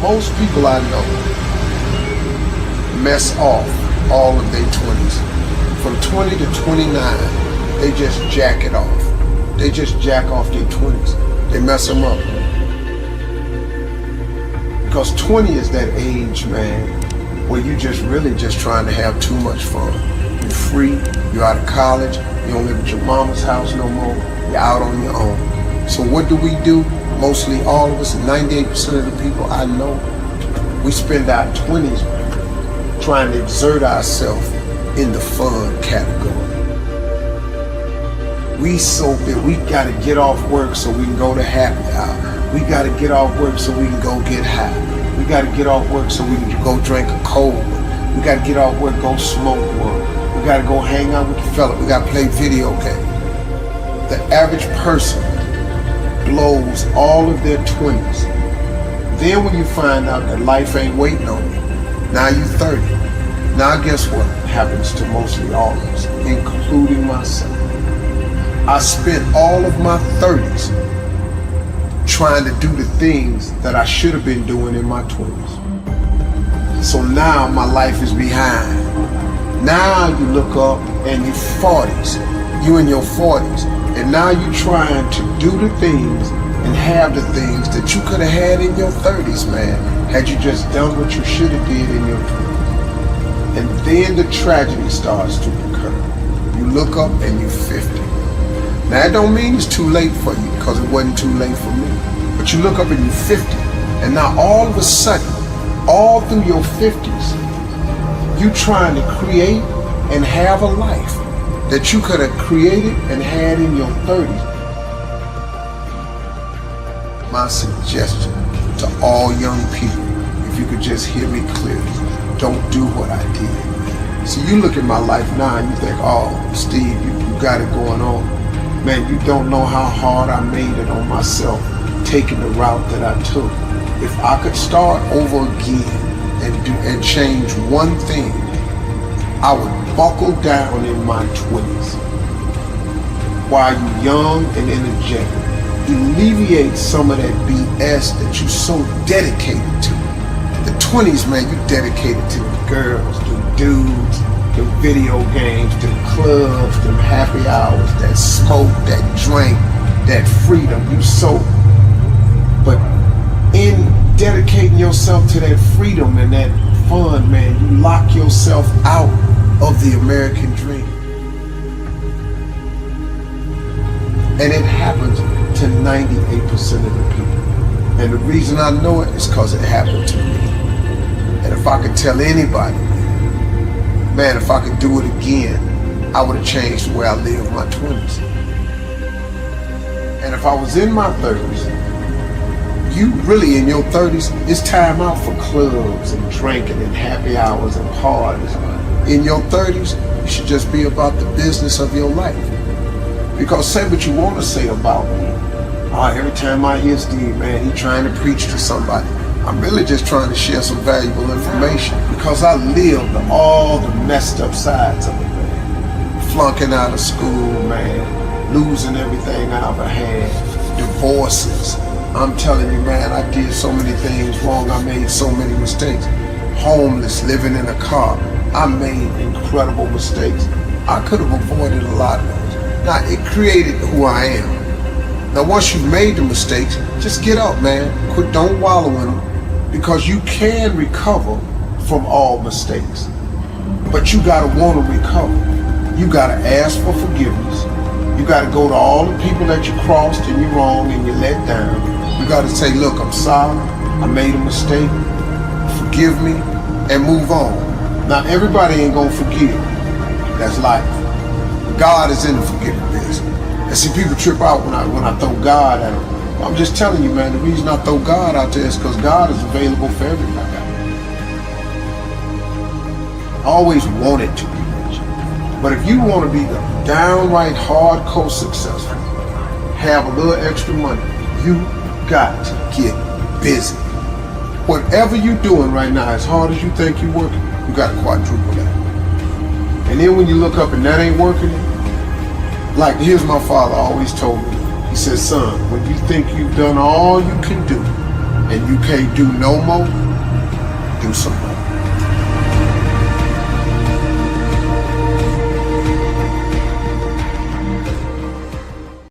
Most people I know mess off all of their 20s. From 20 to 29, they just jack it off. They just jack off their 20s. They mess them up. Because 20 is that age, man, where you just really just trying to have too much fun. You're free, you're out of college, you don't live at your mama's house no more, you're out on your own. So what do? Mostly all of us, 98% of the people I know, we spend our 20s trying to exert ourselves in the fun category. We gotta get off work so we can go to happy hour. We gotta get off work so we can go get high. We gotta get off work so we can go drink a cold one. We gotta get off work, go smoke one. We gotta go hang out with the fella. We gotta play video games. The average person blows all of their 20s. Then when you find out that life ain't waiting on you, now you're 30. Now guess what happens to mostly all of us, including myself? I spent all of my 30s trying to do the things that I should have been doing in my 20s. So now my life is behind. Now you look up and you're 40s, you in your 40s, and now you're trying to do the things and have the things that you could have had in your 30s, man, had you just done what you should have did in your 20s. And then the tragedy starts to occur. You look up and you're 50. Now that don't mean it's too late for you, because it wasn't too late for me. But you look up and you're 50, and now all of a sudden, all through your 50s, you trying to create and have a life that you could have created and had in your 30s. My suggestion to all young people, if you could just hear me clearly, don't do what I did. So you look at my life now and you think, oh, Steve, you got it going on. Man, you don't know how hard I made it on myself, taking the route that I took. If I could start over again and change one thing, I would buckle down in my 20s while you're young and energetic. Alleviate some of that BS that you're so dedicated to. The 20s, man, you dedicated to the girls, the dudes, the video games, the clubs, them happy hours, that smoke, that drink, that freedom. But in dedicating yourself to that freedom and that fun, man, you lock yourself out of the American dream. And it happens to 98% of the people. And the reason I know it is because it happened to me. And if I could tell anybody, man, if I could do it again, I would have changed the way I lived my 20s. And if I was in my 30s, you really in your 30s, it's time out for clubs and drinking and happy hours and parties. In your 30s, you should just be about the business of your life. Because say what you want to say about me. Every time I hear Steve, man, he trying to preach to somebody. I'm really just trying to share some valuable information because I lived all the messed up sides of it, man. Flunking out of school, man. Losing everything I ever had. Divorces. I'm telling you, man, I did so many things wrong. I made so many mistakes. Homeless, living in a car. I made incredible mistakes. I could have avoided a lot of those. Now, it created who I am. Now, once you've made the mistakes, just get up, man. Don't wallow in them, because you can recover from all mistakes. But you gotta want to recover. You gotta ask for forgiveness. You gotta go to all the people that you crossed and you wronged and you let down. You gotta say, look, I'm sorry. I made a mistake. Forgive me and move on. Now, everybody ain't gonna forgive. That's life. God is in the forgiving business. And see, people trip out when I throw God at them. I'm just telling you, man, the reason I throw God out there is because God is available for everybody. I always wanted to be rich. But if you want to be the downright hardcore successful, have a little extra money, you got to get busy. Whatever you're doing right now, as hard as you think you're working, you got to quadruple that. And then when you look up and that ain't working, like here's my father always told me, he said, son, when you think you've done all you can do, and you can't do no more, do some more.